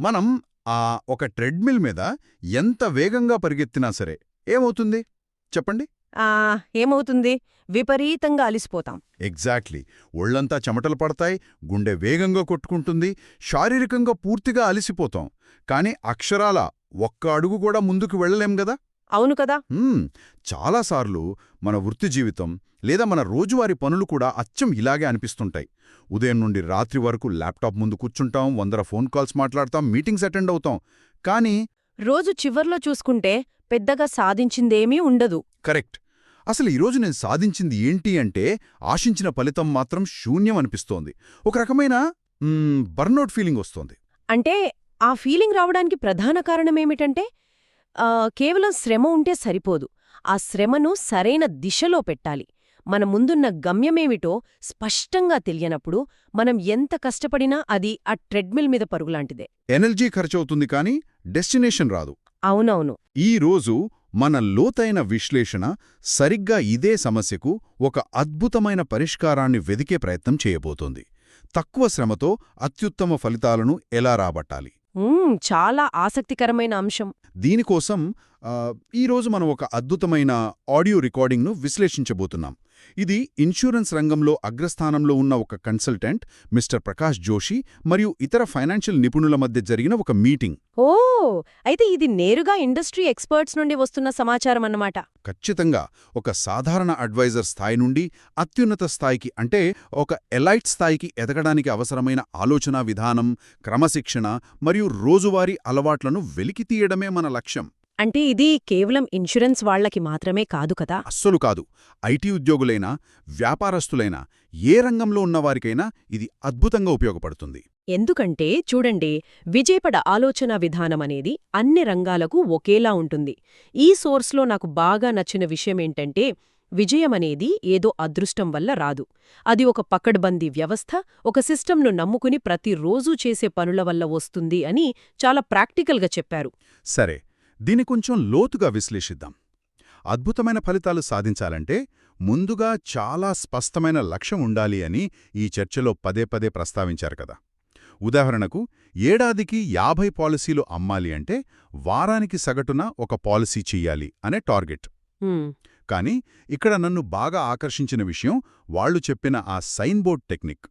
మనం ఒక ట్రెడ్మిల్ మీద ఎంత వేగంగా పరిగెత్తినా సరే ఏమవుతుంది చెప్పండి. ఆ ఏమవుతుంది? విపరీతంగా అలిసిపోతాం. ఎగ్జాక్ట్లీ. ఒళ్లంతా చెమటలు పడతాయి, గుండె వేగంగా కొట్టుకుంటుంది, శారీరకంగా పూర్తిగా అలిసిపోతాం. కాని అక్షరాల ఒక్క అడుగు కూడా ముందుకు వెళ్ళలేం గదా. అవును కదా. చాలాసార్లు మన వృత్తి జీవితం లేదా మన రోజువారీ పనులు కూడా అచ్చం ఇలాగే అనిపిస్తుంటాయి. ఉదయం నుండి రాత్రి వరకు ల్యాప్టాప్ ముందు కూర్చుంటాం, 100 ఫోన్ కాల్స్ మాట్లాడతాం, మీటింగ్స్ అటెండ్ అవుతాం. కానీ రోజు చివర్లో చూసుకుంటే పెద్దగా సాధించిందేమీ ఉండదు. కరెక్ట్. అసలు ఈరోజు నేను సాధించింది ఏంటి అంటే ఆశించిన ఫలితం మాత్రం శూన్యం అనిపిస్తోంది. ఒక రకమైన బర్నౌట్ ఫీలింగ్ వస్తోంది. అంటే ఆ ఫీలింగ్ రావడానికి ప్రధాన కారణమేమిటంటే కేవలం శ్రమ ఉంటే సరిపోదు. ఆ శ్రమను సరైన దిశలో పెట్టాలి. మన ముందున్న గమ్యమేమిటో స్పష్టంగా తెలియనప్పుడు మనం ఎంత కష్టపడినా అది ఆ ట్రెడ్మిల్ మీద పరుగులాంటిదే. ఎనర్జీ ఖర్చవుతుంది కానీ డెస్టినేషన్ రాదు. అవునవును. ఈరోజు మన లోతైన విశ్లేషణ సరిగ్గా ఇదే సమస్యకు ఒక అద్భుతమైన పరిష్కారాన్ని వెదికే ప్రయత్నం చేయబోతోంది. తక్కువ శ్రమతో అత్యుత్తమ ఫలితాలను ఎలా రాబట్టాలి. చాలా ఆసక్తికరమైన అంశం. దీనికోసం ఈరోజు మనం ఒక అద్భుతమైన ఆడియో రికార్డింగ్ను విశ్లేషించబోతున్నాం. ఇది ఇన్సూరెన్స్ రంగంలో అగ్రస్థానంలో ఉన్న ఒక కన్సల్టెంట్ మిస్టర్ ప్రకాష్ జోషి మరియు ఇతర ఫైనాన్షియల్ నిపుణుల మధ్య జరిగిన ఒక మీటింగ్. ఓ, అయితే ఇది నేరుగా ఇండస్ట్రీ ఎక్స్పర్ట్స్ నుండి వస్తున్న సమాచారం అన్నమాట. ఖచ్చితంగా. ఒక సాధారణ అడ్వైజర్ స్థాయి నుండి అత్యున్నత స్థాయికి, అంటే ఒక ఎలైట్ స్థాయికి ఎదగడానికి అవసరమైన ఆలోచనా విధానం, క్రమశిక్షణ మరియు రోజువారీ అలవాట్లను వెలికితీయడమే మన లక్ష్యం. అంటే ఇది కేవలం ఇన్సూరెన్స్ వాళ్లకి మాత్రమే కాదు కదా. అస్సలు కాదు. ఐటీ ఉద్యోగులైనా, వ్యాపారస్తులైనా, ఏ రంగంలో ఉన్నవారికైనా ఇది అద్భుతంగా ఉపయోగపడుతుంది. ఎందుకంటే చూడండి, విజయపడ ఆలోచనా విధానమనేది అన్ని రంగాలకు ఒకేలా ఉంటుంది. ఈ సోర్స్లో నాకు బాగా నచ్చిన విషయమేంటంటే విజయమనేది ఏదో అదృష్టం వల్ల రాదు. అది ఒక పకడ్బందీ వ్యవస్థ, ఒక సిస్టంను నమ్ముకుని ప్రతిరోజూ చేసే పనుల వల్ల వస్తుంది అని చాలా ప్రాక్టికల్గా చెప్పారు. సరే, దీని కొంచెం లోతుగా విశ్లేషిద్దాం. అద్భుతమైన ఫలితాలు సాధించాలంటే ముందుగా చాలా స్పష్టమైన లక్ష్యం ఉండాలి అని ఈ చర్చలో పదే పదే ప్రస్తావించారు కదా. ఉదాహరణకు, ఏడాదికి 50 పాలసీలు అమ్మాలి అంటే వారానికి సగటున ఒక పాలసీ చెయ్యాలి అనే టార్గెట్. కానీ ఇక్కడ నన్ను బాగా ఆకర్షించిన విషయం వాళ్లు చెప్పిన ఆ సైన్ బోర్డ్ టెక్నిక్.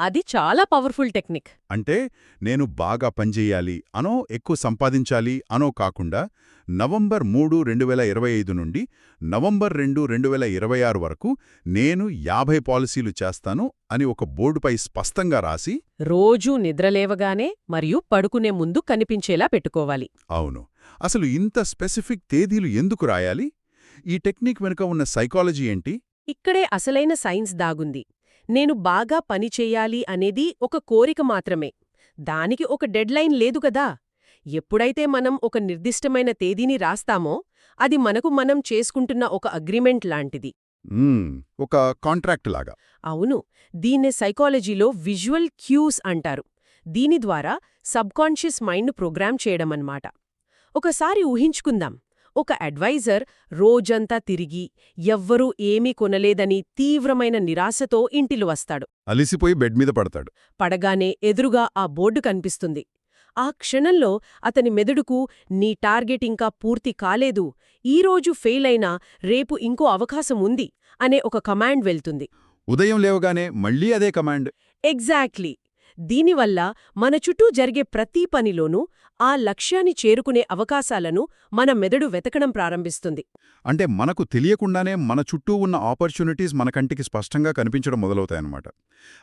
అది చాలా పవర్ఫుల్ టెక్నిక్. అంటే నేను బాగా పనిచేయాలి అనో, ఎక్కువ సంపాదించాలి అనో కాకుండా నవంబర్ 3, 2025 నుండి నవంబర్ 2, 2026 వరకు నేను 50 పాలసీలు చేస్తాను అని ఒక బోర్డుపై స్పష్టంగా రాసి రోజూ నిద్రలేవగానే మరియు పడుకునే ముందు కనిపించేలా పెట్టుకోవాలి. అవును. అసలు ఇంత స్పెసిఫిక్ తేదీలు ఎందుకు రాయాలి? ఈ టెక్నిక్ వెనుక ఉన్న సైకాలజీ ఏంటి? ఇక్కడే అసలైన సైన్స్ దాగుంది. నేను బాగా పనిచేయాలి అనేది ఒక కోరిక మాత్రమే. దానికి ఒక డెడ్లైన్ లేదు కదా. ఎప్పుడైతే మనం ఒక నిర్దిష్టమైన తేదీని రాస్తామో అది మనకు మనం చేసుకుంటున్న ఒక అగ్రిమెంట్ లాంటిది. ఒక కాంట్రాక్ట్ లాగా. అవును. దీన్నే సైకాలజీలో విజువల్ క్యూస్ అంటారు. దీని ద్వారా సబ్కాన్షియస్ మైండ్ను ప్రోగ్రామ్ చేయడమన్నమాట. ఒకసారి ఊహించుకుందాం, ఒక అడ్వైజర్ రోజంతా తిరిగి ఎవ్వరూ ఏమీ కొనలేదని తీవ్రమైన నిరాశతో ఇంటిలో వస్తాడు. అలిసిపోయి బెడ్ మీద పడతాడు. పడగానే ఎదురుగా ఆ బోర్డు కనిపిస్తుంది. ఆ క్షణంలో అతని మెదడుకు నీ టార్గెట్ ఇంకా పూర్తి కాలేదు, ఈరోజు ఫెయిల్ అయినా రేపు ఇంకో అవకాశం ఉంది అనే ఒక కమాండ్ వెళ్తుంది. ఉదయం లేవగానే మళ్లీ అదే కమాండ్. ఎగ్జాక్ట్లీ. దీనివల్ల మన చుట్టూ జరిగే ప్రతి పనిలోనూ ఆ లక్ష్యాన్ని చేరుకునే అవకాశాలను మన మెదడు వెతకడం ప్రారంభిస్తుంది. అంటే మనకు తెలియకుండానే మన చుట్టూ ఉన్న ఆపర్చునిటీస్ మన కంటికి స్పష్టంగా కనిపించడం మొదలవుతాయన్నమాట.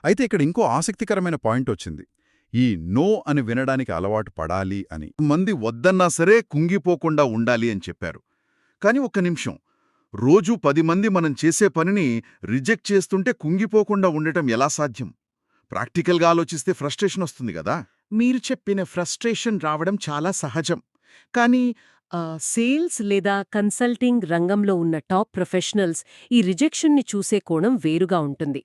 అయితే ఇక్కడ ఇంకో ఆసక్తికరమైన పాయింట్ వచ్చింది. ఈ నో అని వినడానికి అలవాటు పడాలి అని. మంది వద్దన్నా సరే కుంగిపోకుండా ఉండాలి అని చెప్పారు. కాని ఒక్క నిమిషం, రోజూ 10 మంది మనం చేసే పనిని రిజెక్ట్ చేస్తుంటే కుంగిపోకుండా ఉండటం ఎలా సాధ్యం? ప్రాక్టికల్గా ఆలోచిస్తే ఫ్రస్ట్రేషన్ వస్తుంది కదా. మీరు చెప్పిన ఫ్రస్ట్రేషన్ రావడం చాలా సహజం. కానీ సేల్స్ లేదా కన్సల్టింగ్ రంగంలో ఉన్న టాప్ ప్రొఫెషనల్స్ ఈ రిజెక్షన్ని చూసే కోణం వేరుగా ఉంటుంది.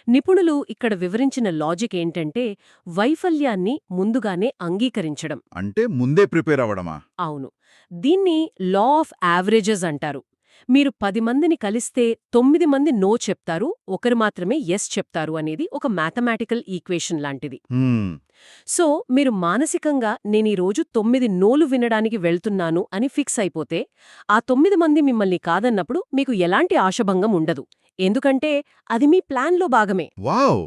నిపుణులు ఇక్కడ వివరించిన లాజిక్ ఏంటంటే వైఫల్యాన్ని ముందుగానే అంగీకరించడం. అంటే ముందే ప్రిపేర్ అవ్వడమా? అవును. దీన్ని లా ఆఫ్ యావరేజెస్ అంటారు. మీరు 10 మందిని కలిస్తే 9 మంది నో చెప్తారు, ఒకరు మాత్రమే ఎస్ చెప్తారు అనేది ఒక మ్యాథమెటికల్ ఈక్వేషన్ లాంటిది. హ్మ్. సో మీరు మానసికంగా నేనీరోజు 9 నోలు వినడానికి వెళ్తున్నాను అని ఫిక్స్ అయిపోతే ఆ 9 మంది మిమ్మల్ని కాదన్నప్పుడు మీకు ఎలాంటి ఆశభంగం ఉండదు. ఎందుకంటే అది మీ ప్లాన్లో భాగమే. వావ్!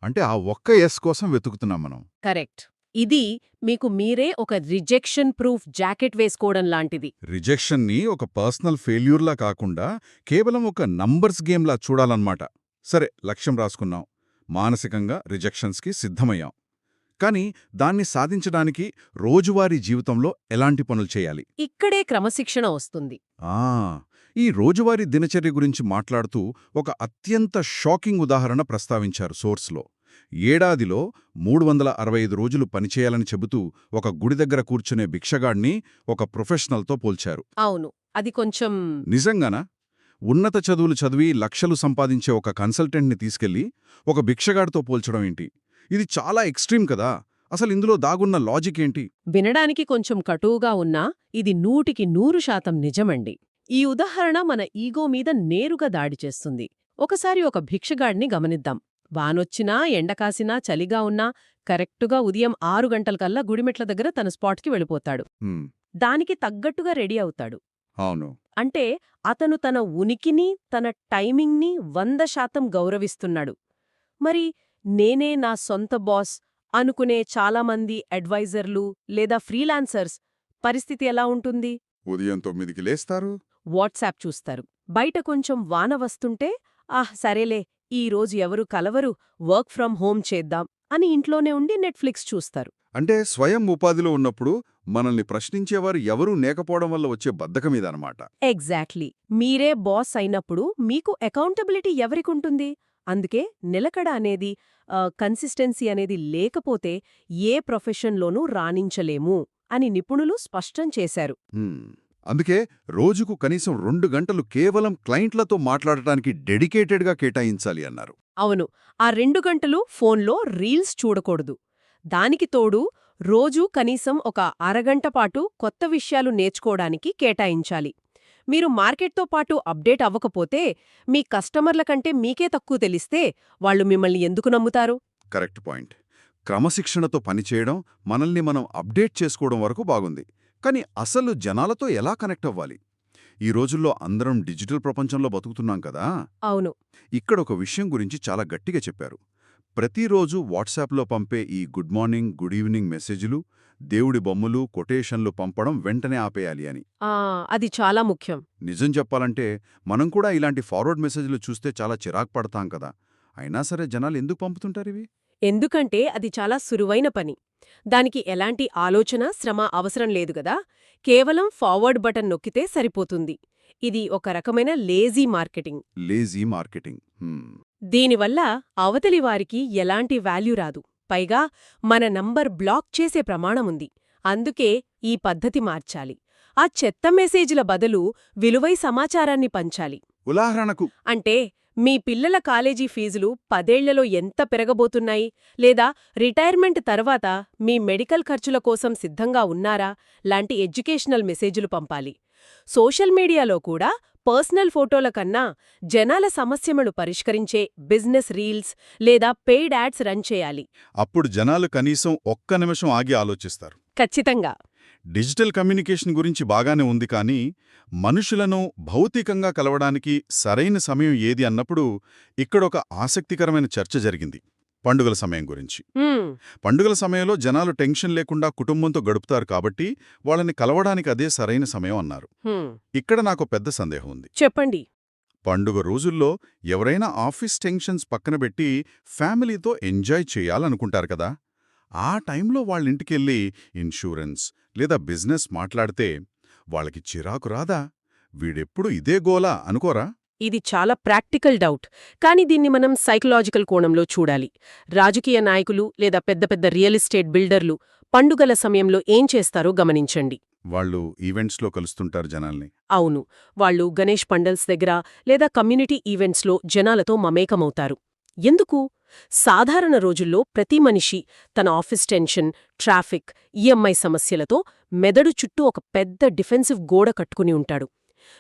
అంటే ఆ ఒక్క ఎస్ కోసం వెతుకుతున్నాం మనం. కరెక్ట్. ఇది మీకు మీరే ఒక రిజెక్షన్ ప్రూఫ్ జాకెట్ వేసుకోవడం లాంటిది. రిజెక్షన్ని ఒక పర్సనల్ ఫెయిల్యూర్లా కాకుండా కేవలం ఒక నంబర్స్ గేమ్లా చూడాలన్నమాట. సరే, లక్ష్యం రాసుకున్నాం, మానసికంగా రిజెక్షన్స్కి సిద్ధమయ్యాం. కానీ దాన్ని సాధించడానికి రోజువారీ జీవితంలో ఎలాంటి పనులు చేయాలి? ఇక్కడే క్రమశిక్షణ వస్తుంది. ఈ రోజువారీ దినచర్య గురించి మాట్లాడుతూ ఒక అత్యంత షాకింగ్ ఉదాహరణ ప్రస్తావించారు సోర్స్లో. ఏడాదిలో 365 రోజులు పనిచేయాలని చెబుతూ ఒక గుడి దగ్గర కూర్చునే భిక్షగాడ్ని ఒక ప్రొఫెషనల్తో పోల్చారు. అవును, అది కొంచెం నిజంగానా? ఉన్నత చదువులు చదివి లక్షలు సంపాదించే ఒక కన్సల్టెంట్ని తీసుకెళ్లి ఒక భిక్షగాడితో పోల్చడం ఏంటి? ఇది చాలా ఎక్స్ట్రీమ్ కదా. అసలు ఇందులో దాగున్న లాజిక్ ఏంటి? వినడానికి కొంచెం కటువుగా ఉన్నా ఇది 100% నిజమండి. ఈ ఉదాహరణ మన ఈగో మీద నేరుగా దాడి చేస్తుంది. ఒకసారి ఒక భిక్షగాడిని గమనిద్దాం. వానొచ్చినా, ఎండకాసినా, చలిగా ఉన్నా కరెక్టుగా ఉదయం 6 గంటలకల్లా గుడిమెట్ల దగ్గర తన స్పాట్కి వెళ్ళిపోతాడు. హ్మ్, దానికి తగ్గట్టుగా రెడీ అవుతాడు. అవును. అంటే అతను తన ఉనికిని, తన టైమింగ్ని 100% గౌరవిస్తున్నాడు. మరి నేనే నా సొంత బాస్ అనుకునే చాలామంది అడ్వైజర్లు లేదా ఫ్రీలాన్సర్స్ పరిస్థితి ఎలా ఉంటుంది? ఉదయం 9కి లేస్తారు. వాట్సాప్ చూస్తారు. బయట కొంచెం వాన వస్తుంటే సరేలే ఈ రోజు ఎవరు కలవరు, వర్క్ ఫ్రం హోం చేద్దాం అని ఇంట్లోనే ఉండి నెట్ఫ్లిక్స్ చూస్తారు. అంటే స్వయం ఉపాధిలో ఉన్నప్పుడు మనల్ని ప్రశ్నించేవారు ఎవరూ లేకపోవడం వల్ల వచ్చే బద్ధకమిదనమాట. ఎగ్జాక్ట్లీ. మీరే బాస్ అయినప్పుడు మీకు అకౌంటబిలిటీ ఎవరికుంటుంది? అందుకే నిలకడ అనేది, కన్సిస్టెన్సీ అనేది లేకపోతే ఏ ప్రొఫెషన్లోనూ రాణించలేము అని నిపుణులు స్పష్టం చేశారు. అందుకే రోజుకు కనీసం 2 గంటలు కేవలం క్లయింట్లతో మాట్లాడటానికి డెడికేటెడ్గా కేటాయించాలి అన్నారు. అవును, ఆ 2 గంటలు ఫోన్లో రీల్స్ చూడకూడదు. దానికి తోడు రోజూ కనీసం ఒక అరగంట పాటు కొత్త విషయాలు నేర్చుకోవడానికి కేటాయించాలి. మీరు మార్కెట్తో పాటు అప్డేట్ అవ్వకపోతే, మీ కస్టమర్ల కంటే మీకే తక్కువ తెలిస్తే వాళ్ళు మిమ్మల్ని ఎందుకు నమ్ముతారు? Correct point. క్రమశిక్షణతో పనిచేయడం, మనల్ని మనం అప్డేట్ చేసుకోవడం వరకు బాగుంది. కానీ అసలు జనాలతో ఎలా కనెక్ట్ అవ్వాలి? ఈ రోజుల్లో అందరం డిజిటల్ ప్రపంచంలో బతుకుతున్నాం కదా. అవును. ఇక్కడ ఒక విషయం గురించి చాలా గట్టిగా చెప్పారు. ప్రతిరోజు వాట్సాప్లో పంపే ఈ గుడ్ మార్నింగ్, గుడ్ ఈవినింగ్ మెసేజ్లు, దేవుడి బొమ్మలు, కొటేషన్లు పంపడం వెంటనే ఆపేయాలి అని. అది చాలా ముఖ్యం. నిజం చెప్పాలంటే మనం కూడా ఇలాంటి ఫార్వర్డ్ మెసేజ్లు చూస్తే చాలా చిరాకు పడతాం కదా. అయినా సరే జనాలు ఎందుకు పంపుతుంటారివి? ఎందుకంటే అది చాలా సులువైన పని. దానికి ఎలాంటి ఆలోచన, శ్రమ అవసరం లేదు గదా. కేవలం ఫార్వర్డ్ బటన్ నొక్కితే సరిపోతుంది. ఇది ఒక రకమైన లేజీ మార్కెటింగ్. Lazy marketing. దీనివల్ల అవతలి వారికి ఎలాంటి వాల్యూ రాదు. పైగా మన నంబర్ బ్లాక్ చేసే ప్రమాణముంది. అందుకే ఈ పద్ధతి మార్చాలి. ఆ చెత్త మెసేజ్ల బదులు విలువై సమాచారాన్ని పంచాలి. ఉదాహరణకు అంటే మీ పిల్లల కాలేజీ ఫీజులు 10 ఏళ్లలో ఎంత పెరగబోతున్నాయి, లేదా రిటైర్మెంట్ తర్వాత మీ మెడికల్ ఖర్చుల కోసం సిద్ధంగా ఉన్నారా లాంటి ఎడ్యుకేషనల్ మెసేజులు పంపాలి. సోషల్ మీడియాలో కూడా పర్సనల్ ఫోటోల కన్నా జనాల సమస్యలను పరిష్కరించే బిజినెస్ రీల్స్ లేదా పెయిడ్ యాడ్స్ రన్ చేయాలి. అప్పుడు జనాలు కనీసం ఒక్క నిమిషం ఆగి ఆలోచిస్తారు. ఖచ్చితంగా. డిజిటల్ కమ్యూనికేషన్ గురించి బాగానే ఉంది, కానీ మనుషులను భౌతికంగా కలవడానికి సరైన సమయం ఏది అన్నప్పుడు ఇక్కడొక ఆసక్తికరమైన చర్చ జరిగింది. పండుగల సమయం గురించి. పండుగల సమయంలో జనాలు టెన్షన్ లేకుండా కుటుంబంతో గడుపుతారు కాబట్టి వాళ్ళని కలవడానికి అదే సరైన సమయం అన్నారు. ఇక్కడ నాకు పెద్ద సందేహం ఉంది. చెప్పండి. పండుగ రోజుల్లో ఎవరైనా ఆఫీస్ టెన్షన్స్ పక్కనబెట్టి ఫ్యామిలీతో ఎంజాయ్ చేయాలనుకుంటారు కదా. ఆ టైంలో వాళ్ళింటికెళ్ళి ఇన్సూరెన్స్ లేదా బిజినెస్ మాట్లాడితే వాళ్ళకి చిరాకు రాదా? వీడెప్పుడు ఇదే గోలా అనుకోరా? ఇది చాలా ప్రాక్టికల్ డౌట్. కానీ దీన్ని మనం సైకలాజికల్ కోణంలో చూడాలి. రాజకీయ నాయకులు లేదా పెద్ద పెద్ద రియల్ ఎస్టేట్ బిల్డర్లు పండుగల సమయంలో ఏం చేస్తారో గమనించండి. వాళ్ళు ఈవెంట్స్లో కలుస్తుంటారు జనాల్ని. అవును, వాళ్ళు గణేష్ పండల్స్ దగ్గర లేదా కమ్యూనిటీ ఈవెంట్స్లో జనాలతో మమేకమవుతారు. ఎందుకు? సాధారణ రోజుల్లో ప్రతి మనిషి తన ఆఫీస్ టెన్షన్, ట్రాఫిక్, ఈఎంఐ సమస్యలతో మెదడు చుట్టూ ఒక పెద్ద డిఫెన్సివ్ గోడ కట్టుకుని ఉంటాడు.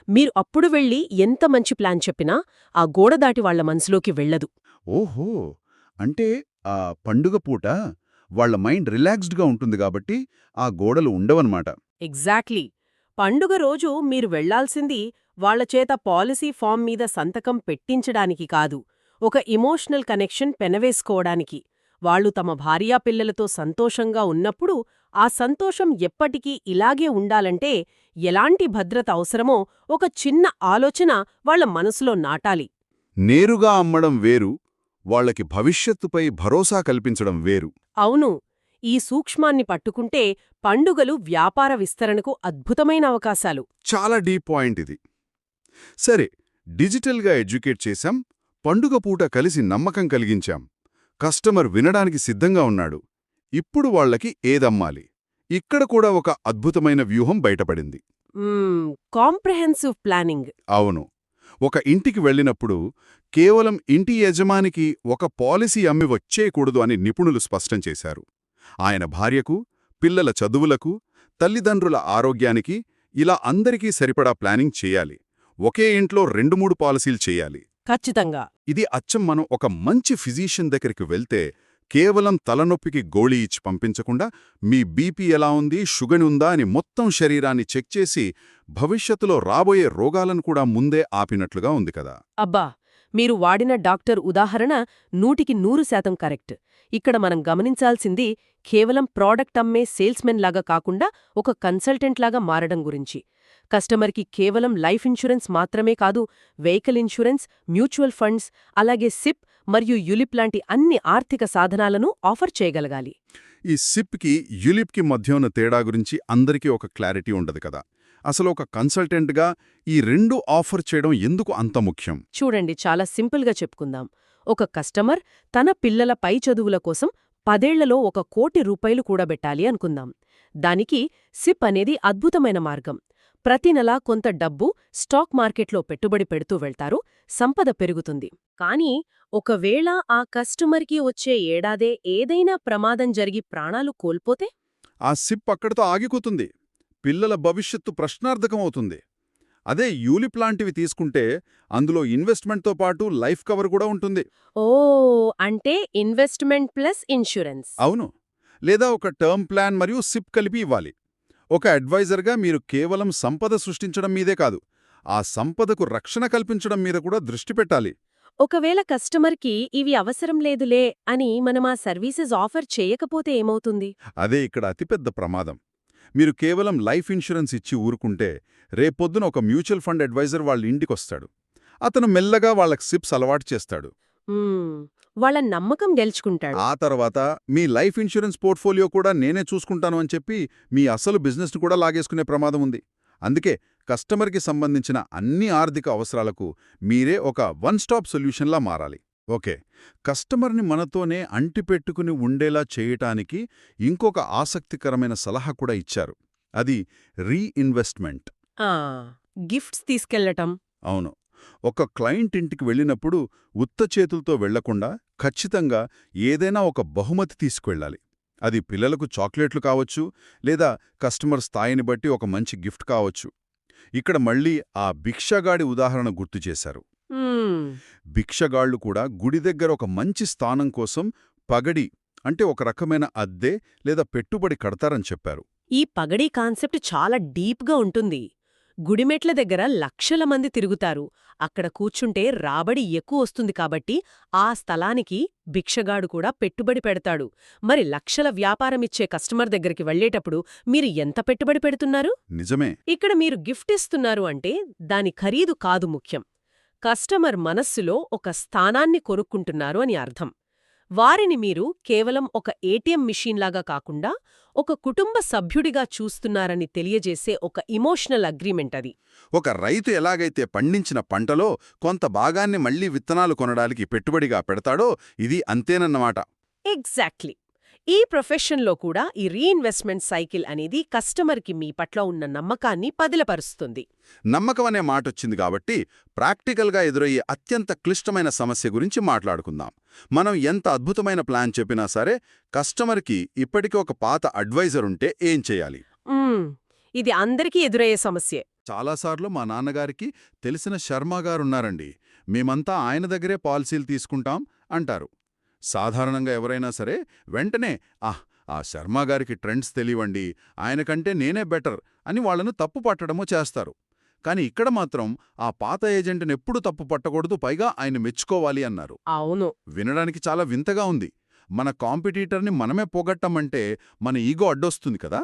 మీరు అప్పుడు వెళ్ళి ఎంత మంచి ప్లాన్ చెప్పినా ఆ గోడ దాటి వాళ్ల మనసులోకి వెళ్ళదు. ఓహో! అంటే ఆ పండుగ పూట వాళ్ళ మైండ్ రిలాక్స్డ్‌గా ఉంటుంది గాబట్టి ఆ గోడలు ఉండవన్నమాట. ఎగ్జాక్ట్లీ. పండుగ రోజు మీరు వెళ్లాల్సింది వాళ్ల చేత పాలసీ ఫామ్ మీద సంతకం పెట్టించడానికి కాదు, ఒక ఎమోషనల్ కనెక్షన్ పెనవేసుకోవడానికి. వాళ్ళు తమ భార్యాపిల్లలతో సంతోషంగా ఉన్నప్పుడు ఆ సంతోషం ఎప్పటికీ ఇలాగే ఉండాలంటే ఎలాంటి భద్రత అవసరమో ఒక చిన్న ఆలోచన వాళ్ల మనసులో నాటాలి. నేరుగా అమ్మడం వేరు, వాళ్ళకి భవిష్యత్తుపై భరోసా కల్పించడం వేరు. అవును. ఈ సూక్ష్మాన్ని పట్టుకుంటే పండుగలు వ్యాపార విస్తరణకు అద్భుతమైన అవకాశాలు. చాలా డీప్ పాయింట్ ఇది. సరే, డిజిటల్గా ఎడ్యుకేట్ చేశాం, పండుగ పూట కలిసి నమ్మకం కలిగించాం, కస్టమర్ వినడానికి సిద్ధంగా ఉన్నాడు. ఇప్పుడు వాళ్ళకి ఏదమ్మాలి? ఇక్కడ కూడా ఒక అద్భుతమైన వ్యూహం బయటపడింది. Comprehensive planning. అవును. ఒక ఇంటికి వెళ్ళినప్పుడు కేవలం ఇంటి యజమానికి ఒక పాలసీ అమ్మి వచ్చేయకూడదు అని నిపుణులు స్పష్టం చేశారు. ఆయన భార్యకు, పిల్లల చదువులకు, తల్లిదండ్రుల ఆరోగ్యానికి, ఇలా అందరికీ సరిపడా ప్లానింగ్ చెయ్యాలి. ఒకే ఇంట్లో 2-3 పాలసీలు చెయ్యాలి. ఖచ్చితంగా. ఇది అచ్చం మనం ఒక మంచి ఫిజీషియన్ దగ్గరికి వెళ్తే కేవలం తలనొప్పికి గోళీ ఇచ్చి పంపించకుండా మీ బీపీ ఎలా ఉంది, షుగర్ ఉందా అని మొత్తం శరీరాన్ని చెక్ చేసి భవిష్యత్తులో రాబోయే రోగాలను కూడా ముందే ఆపినట్లుగా ఉంది కదా. అబ్బా, మీరు వాడిన డాక్టర్ ఉదాహరణ 100% కరెక్ట్. ఇక్కడ మనం గమనించాల్సింది కేవలం ప్రాడక్ట్ అమ్మే సేల్స్మెన్ లాగా కాకుండా ఒక కన్సల్టెంట్ లాగా మారడం గురించి. కస్టమర్కి కేవలం లైఫ్ ఇన్సూరెన్స్ మాత్రమే కాదు, వెహికల్ ఇన్సూరెన్స్, మ్యూచువల్ ఫండ్స్, అలాగే సిప్ మరియు యులిప్ లాంటి అన్ని ఆర్థిక సాధనాలను ఆఫర్ చేయగలగాలి. ఈ సిప్కి, యులిప్కి మధ్య ఉన్న తేడా గురించి అందరికీ ఒక క్లారిటీ ఉండదు కదా. అసలు ఒక కన్సల్టెంట్గా ఈ 2 ఆఫర్ చేయడం ఎందుకు అంత ముఖ్యం? చూడండి, చాలా సింపుల్గా చెప్పుకుందాం. ఒక కస్టమర్ తన పిల్లల పై చదువుల కోసం 10 ఏళ్లలో 1 కోటి రూపాయలు కూడబెట్టాలి అనుకుందాం. దానికి సిప్ అనేది అద్భుతమైన మార్గం. ప్రతి నెలా కొంత డబ్బు స్టాక్ మార్కెట్లో పెట్టుబడి పెడుతూ వెళ్తారు, సంపద పెరుగుతుంది. కానీ ఒకవేళ ఆ కస్టమర్కి వచ్చే ఏడాదే ఏదైనా ప్రమాదం జరిగి ప్రాణాలు కోల్పోతే? ఆ సిప్ అక్కడితో ఆగిపోతుంది. పిల్లల భవిష్యత్తు ప్రశ్నార్థకమవుతుంది. అదే యూలిప్ లాంటివి తీసుకుంటే అందులో ఇన్వెస్ట్మెంట్తో పాటు లైఫ్ కవర్ కూడా ఉంటుంది. ఓ, అంటే ఇన్వెస్ట్మెంట్ ప్లస్ ఇన్సూరెన్స్. అవును. లేదా ఒక టర్మ్ ప్లాన్ మరియు సిప్ కలిపి ఇవ్వాలి. ఒక అడ్వైజర్గా మీరు కేవలం సంపద సృష్టించడం మీదే కాదు, ఆ సంపదకు రక్షణ కల్పించడం మీద కూడా దృష్టి పెట్టాలి. ఒకవేళ కస్టమర్కి ఇవి అవసరం లేదులే అని మనం ఆ సర్వీసెస్ ఆఫర్ చేయకపోతే ఏమవుతుంది? అదే ఇక్కడ అతిపెద్ద ప్రమాదం. మీరు కేవలం లైఫ్ ఇన్సూరెన్స్ ఇచ్చి ఊరుకుంటే రేపొద్దున ఒక మ్యూచువల్ ఫండ్ అడ్వైజర్ వాళ్ళ ఇంటికొస్తాడు. అతను మెల్లగా వాళ్ళకి సిప్స్ అలవాటు చేస్తాడు. వాళ్ళ నమ్మకం గెలుచుకుంటాడు. ఆ తర్వాత మీ లైఫ్ ఇన్సూరెన్స్ పోర్ట్ఫోలియో కూడా నేనే చూసుకుంటాను అని చెప్పి మీ అసలు బిజినెస్ను కూడా లాగేసుకునే ప్రమాదం ఉంది. అందుకే కస్టమర్కి సంబంధించిన అన్ని ఆర్థిక అవసరాలకు మీరే ఒక వన్ స్టాప్ సొల్యూషన్లా మారాలి. ఓకే, కస్టమర్ని మనతోనే అంటిపెట్టుకుని ఉండేలా చేయటానికి ఇంకొక ఆసక్తికరమైన సలహా కూడా ఇచ్చారు. అది రీఇన్వెస్ట్మెంట్. గిఫ్ట్స్ తీసుకెళ్లటం. అవును. ఒక క్లయింట్ ఇంటికి వెళ్ళినప్పుడు ఉత్త చేతులతో వెళ్లకుండా ఖచ్చితంగా ఏదైనా ఒక బహుమతి తీసుకువెళ్ళాలి. అది పిల్లలకు చాక్లెట్లు కావచ్చు, లేదా కస్టమర్ స్థాయిని బట్టి ఒక మంచి గిఫ్ట్ కావచ్చు. ఇక్కడ మళ్ళీ ఆ భిక్షగాడి ఉదాహరణ గుర్తు చేశారు. భిక్షగాళ్లు కూడా గుడి దగ్గర ఒక మంచి స్థానం కోసం పగడి అంటే ఒక రకమైన అద్దె లేదా పెట్టుబడి కడతారని చెప్పారు. ఈ పగడీ కాన్సెప్ట్ చాలా డీప్గా ఉంటుంది. గుడిమెట్ల దగ్గర లక్షల మంది తిరుగుతారు. అక్కడ కూర్చుంటే రాబడి ఎక్కువ వస్తుంది కాబట్టి ఆ స్థలానికి భిక్షగాడు కూడా పెట్టుబడి పెడతాడు. మరి లక్షల వ్యాపారమిచ్చే కస్టమర్ దగ్గరికి వెళ్లేటప్పుడు మీరు ఎంత పెట్టుబడి పెడుతున్నారు? నిజమే. ఇక్కడ మీరు గిఫ్ట్ ఇస్తున్నారు అంటే దాని ఖరీదు కాదు ముఖ్యం, కస్టమర్ మనస్సులో ఒక స్థానాన్ని కొనుక్కుంటున్నారు అని అర్థం. వారిని మీరు కేవలం ఒక ఏటీఎం మిషన్లాగా కాకుండా ఒక కుటుంబ సభ్యుడిగా చూస్తున్నారని తెలియజేసే ఒక ఇమోషనల్ అగ్రీమెంట్ అది. ఒక రైతు ఎలాగైతే పండించిన పంటలో కొంత భాగాన్ని మళ్లీ విత్తనాలు కొనడానికి పెట్టుబడిగా పెడతాడో ఇది అంతేనన్నమాట. ఎగ్జాక్ట్లీ. ఈ ప్రొఫెషన్లో కూడా ఈ రీఇన్వెస్ట్మెంట్ సైకిల్ అనేది కస్టమర్కి మీ పట్ల ఉన్న నమ్మకాన్ని పదిలపరుస్తుంది. నమ్మకం అనే మాటొచ్చింది కాబట్టి ప్రాక్టికల్గా ఎదురయ్యే అత్యంత క్లిష్టమైన సమస్య గురించి మాట్లాడుకుందాం. మనం ఎంత అద్భుతమైన ప్లాన్ చెప్పినా సరే కస్టమర్కి ఇప్పటికీ ఒక పాత అడ్వైజర్ ఉంటే ఏం చేయాలి? ఇది అందరికీ ఎదురయ్యే సమస్యే. చాలాసార్లు మా నాన్నగారికి తెలిసిన శర్మగారున్నారండి, మేమంతా ఆయన దగ్గరే పాలసీలు తీసుకుంటాం అంటారు. సాధారణంగా ఎవరైనా సరే వెంటనే ఆ శర్మగారికి ట్రెండ్స్ తెలియండి, ఆయనకంటే నేనే బెటర్ అని వాళ్లను తప్పు పట్టడమో చేస్తారు. కాని ఇక్కడ మాత్రం ఆ పాత ఏజెంట్ని ఎప్పుడు తప్పు పట్టకూడదు, పైగా ఆయన మెచ్చుకోవాలి అన్నారు. అవును. వినడానికి చాలా వింతగా ఉంది. మన కాంపిటీటర్ని మనమే పోగొట్టమంటే మన ఈగో అడ్డొస్తుంది కదా.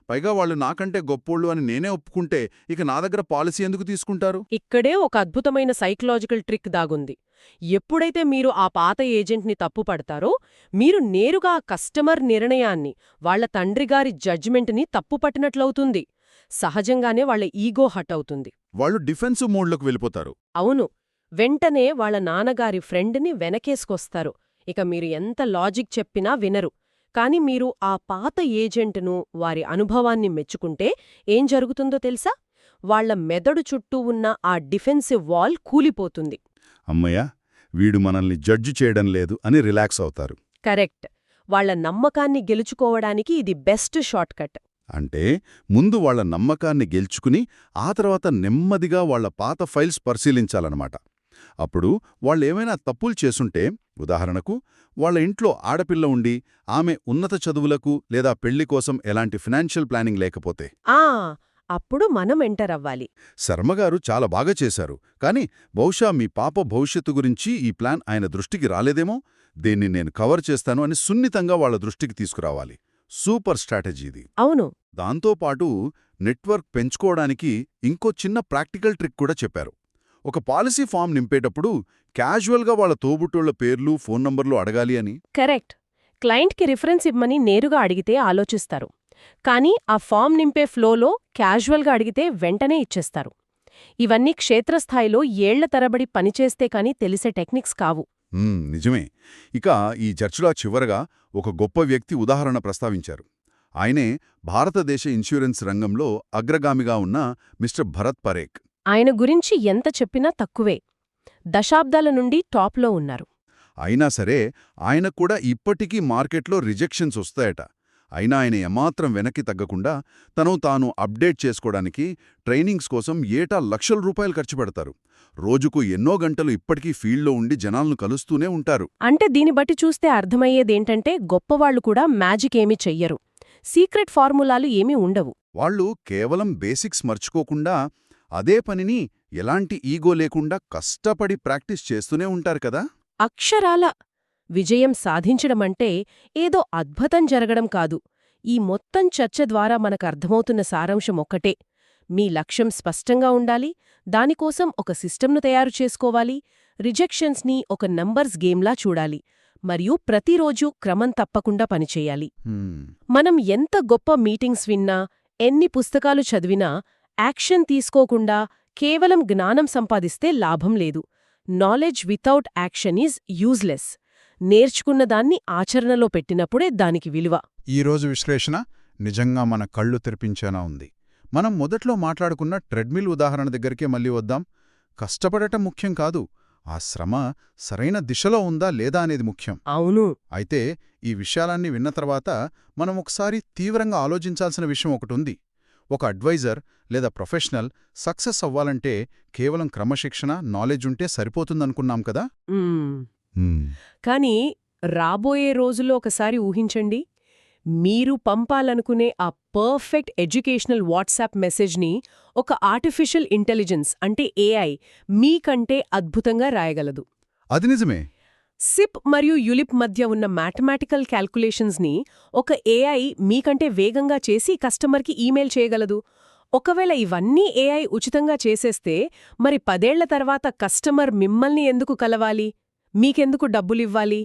పైగా వాళ్ళు నాకంటే గొప్పోళ్ళు అని నేనే ఒప్పుకుంటే ఇక నా దగ్గర పాలసీ ఎందుకు తీసుకుంటారు? ఇక్కడే ఒక అద్భుతమైన సైకలాజికల్ ట్రిక్ దాగుంది. ఎప్పుడైతే మీరు ఆ పాత ఏజెంట్ని తప్పుపడతారో, మీరు నేరుగా ఆ కస్టమర్ నిర్ణయాన్ని, వాళ్ల తండ్రిగారి జడ్జిమెంట్ని తప్పుపట్టినట్లవుతుంది. సహజంగానే వాళ్ల ఈగో హట్ అవుతుంది. వాళ్ళు డిఫెన్సివ్ మోడ్లోకి వెళ్ళిపోతారు. అవును. వెంటనే వాళ్ల నాన్నగారి ఫ్రెండ్ని వెనకేసుకొస్తారు. ఇక మీరు ఎంత లాజిక్ చెప్పినా వినరు. కాని మీరు ఆ పాత ఏజెంట్ను, వారి అనుభవాన్ని మెచ్చుకుంటే ఏం జరుగుతుందో తెలుసా? వాళ్ల మెదడు చుట్టూ ఉన్న ఆ డిఫెన్సివ్ వాల్ కూలిపోతుంది. అమ్మయ్య, వీడు మనల్ని జడ్జి చేయడం లేదు అని రిలాక్స్ అవుతారు. కరెక్ట్. వాళ్ల నమ్మకాన్ని గెలుచుకోవడానికి ఇది బెస్ట్ షార్ట్కట్. అంటే ముందు వాళ్ల నమ్మకాన్ని గెలుచుకుని ఆ తర్వాత నెమ్మదిగా వాళ్ల పాత ఫైల్స్ పరిశీలించాలన్నమాట. అప్పుడు వాళ్ళేమైనా తప్పులు చేసుంటే, ఉదాహరణకు వాళ్ల ఇంట్లో ఆడపిల్ల ఉండి ఆమె ఉన్నత చదువులకు లేదా పెళ్లి కోసం ఎలాంటి ఫినాన్షియల్ ప్లానింగ్ లేకపోతే అప్పుడు మనం ఎంటర్ అవ్వాలి. శర్మగారు చాలా బాగా చేశారు, కాని బహుశా మీ పాప భవిష్యత్తు గురించి ఈ ప్లాన్ ఆయన దృష్టికి రాలేదేమో, దీన్ని నేను కవర్ చేస్తాను అని సున్నితంగా వాళ్ల దృష్టికి తీసుకురావాలి. సూపర్ స్ట్రాటజీ ఇది. అవును. దాంతోపాటు నెట్వర్క్ పెంచుకోవడానికి ఇంకో చిన్న ప్రాక్టికల్ ట్రిక్ కూడా చెప్పారు. ఒక పాలసీ ఫామ్ నింపేటప్పుడు క్యాజువల్గా వాళ్ల తోబుట్టోళ్ల పేర్లు, ఫోన్ నంబర్లు అడగాలి అని. కరెక్ట్. క్లయింట్కి రిఫరెన్స్ ఇవ్వమని నేరుగా అడిగితే ఆలోచిస్తారు. కానీ ఆ ఫామ్ నింపే ఫ్లోలో క్యాజువల్గా అడిగితే వెంటనే ఇచ్చేస్తారు. ఇవన్నీ క్షేత్రస్థాయిలో ఏళ్ల తరబడి పనిచేస్తే కానీ తెలిసే టెక్నిక్స్ కావు. నిజమే. ఇక ఈ చర్చలో చివరగా ఒక గొప్ప వ్యక్తి ఉదాహరణ ప్రస్తావించారు. ఆయనే భారతదేశ ఇన్సూరెన్స్ రంగంలో అగ్రగామిగా ఉన్న మిస్టర్ భరత్ పరేఖ్. ఆయన గురించి ఎంత చెప్పినా తక్కువే. దశాబ్దాల నుండి టాప్లో ఉన్నారు. అయినా సరే ఆయన కూడా ఇప్పటికీ మార్కెట్లో రిజెక్షన్స్ వస్తాయట. అయినా ఆయన ఏమాత్రం వెనక్కి తగ్గకుండా తాను అప్డేట్ చేసుకోవడానికి ట్రైనింగ్స్ కోసం ఏటా లక్షల రూపాయలు ఖర్చు పెడతారు. రోజుకు ఎన్నో గంటలు ఇప్పటికీ ఫీల్డ్లో ఉండి జనాలను కలుస్తూనే ఉంటారు. అంటే దీని బట్టి చూస్తే అర్థమయ్యేదేంటంటే గొప్పవాళ్లు కూడా మ్యాజిక్ ఏమీ చెయ్యరు. సీక్రెట్ ఫార్ములాలు ఏమీ ఉండవు. వాళ్ళు కేవలం బేసిక్స్ మర్చుకోకుండా అదే పనిని ఎలాంటి ఈగో లేకుండా కష్టపడి ప్రాక్టీస్ చేస్తూనే ఉంటారు కదా. అక్షరాల విజయం సాధించడమంటే ఏదో అద్భుతం జరగడం కాదు. ఈ మొత్తం చర్చ ద్వారా మనకర్థమవుతున్న సారాంశం ఒక్కటే: మీ లక్ష్యం స్పష్టంగా ఉండాలి, దానికోసం ఒక సిస్టమ్ను తయారు చేసుకోవాలి, రిజెక్షన్స్ని ఒక నంబర్స్ గేమ్లా చూడాలి, మరియు ప్రతిరోజూ క్రమం తప్పకుండా పనిచేయాలి. మనం ఎంత గొప్ప మీటింగ్స్ విన్నా, ఎన్ని పుస్తకాలు చదివినా యాక్షన్ తీసుకోకుండా కేవలం జ్ఞానం సంపాదిస్తే లాభం లేదు. Knowledge without action is useless. నేర్చుకున్నదాన్ని ఆచరణలో పెట్టినప్పుడే దానికి విలువ. ఈరోజు విశ్లేషణ నిజంగా మన కళ్ళు తెరిపించేలా ఉంది. మనం మొదట్లో మాట్లాడుకున్న ట్రెడ్మిల్ ఉదాహరణ దగ్గరికే మళ్ళీ వద్దాం. కష్టపడటం ముఖ్యం కాదు, ఆ శ్రమ సరైన దిశలో ఉందా లేదా అనేది ముఖ్యం. అవును. అయితే ఈ విషయాలన్నీ విన్న తర్వాత మనం ఒకసారి తీవ్రంగా ఆలోచించాల్సిన విషయం ఒకటుంది. ఒక అడ్వైజర్ లేదా ప్రొఫెషనల్ సక్సెస్ అవ్వాలంటే కేవలం క్రమశిక్షణ, నాలెడ్జ్ ఉంటే సరిపోతుందనుకున్నాం కదా. కానీ రాబోయే రోజుల్లో ఒకసారి ఊహించండి, మీరు పంపాలనుకునే ఆ పర్ఫెక్ట్ ఎడ్యుకేషనల్ వాట్సాప్ మెసేజ్ని ఒక ఆర్టిఫిషియల్ ఇంటెలిజెన్స్ అంటే ఏఐ మీకంటే అద్భుతంగా రాయగలదు. అది నిజమే. సిప్ మరియు యులిప్ మధ్య ఉన్న మ్యాథమెటికల్ క్యాల్కులేషన్స్ని ఒక ఏఐ మీకంటే వేగంగా చేసి కస్టమర్కి ఈమెయిల్ చేయగలదు. ఒకవేళ ఇవన్నీ ఏఐ ఉచితంగా చేసేస్తే మరి 10 ఏళ్ల తర్వాత కస్టమర్ మిమ్మల్ని ఎందుకు కలవాలి, మీకెందుకు డబ్బులివ్వాలి?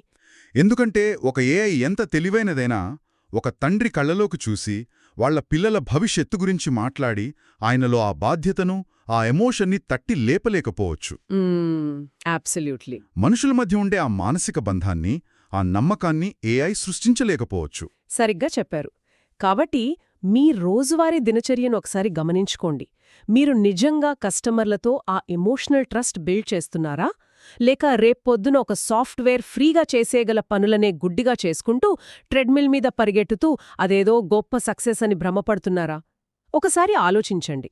ఎందుకంటే ఒక ఏఐ ఎంత తెలివైనదైనా ఒక తండ్రి కళ్ళలోకి చూసి వాళ్ల పిల్లల భవిష్యత్తు గురించి మాట్లాడి ఆయనలో ఆ బాధ్యతను, ఆ ఎమోషన్ని తట్టి లేపలేకపోవచ్చు. అబ్సల్యూట్లీ. మనుషుల మధ్య ఉండే ఆ మానసిక బంధాన్ని, ఆ నమ్మకాన్ని ఏఐ సృష్టించలేకపోవచ్చు. సరిగ్గా చెప్పారు. కాబట్టి మీ రోజువారీ దినచర్యను ఒకసారి గమనించుకోండి. మీరు నిజంగా కస్టమర్లతో ఆ ఎమోషనల్ ట్రస్ట్ బిల్డ్ చేస్తున్నారా? లేక రేప్పొద్దున ఒక సాఫ్ట్వేర్ ఫ్రీగా చేసేయగల పనులనే గుడ్డిగా చేసుకుంటూ ట్రెడ్మిల్ మీద పరిగెట్టుతూ అదేదో గొప్ప సక్సెస్ అని భ్రమపడుతున్నారా? ఒకసారి ఆలోచించండి.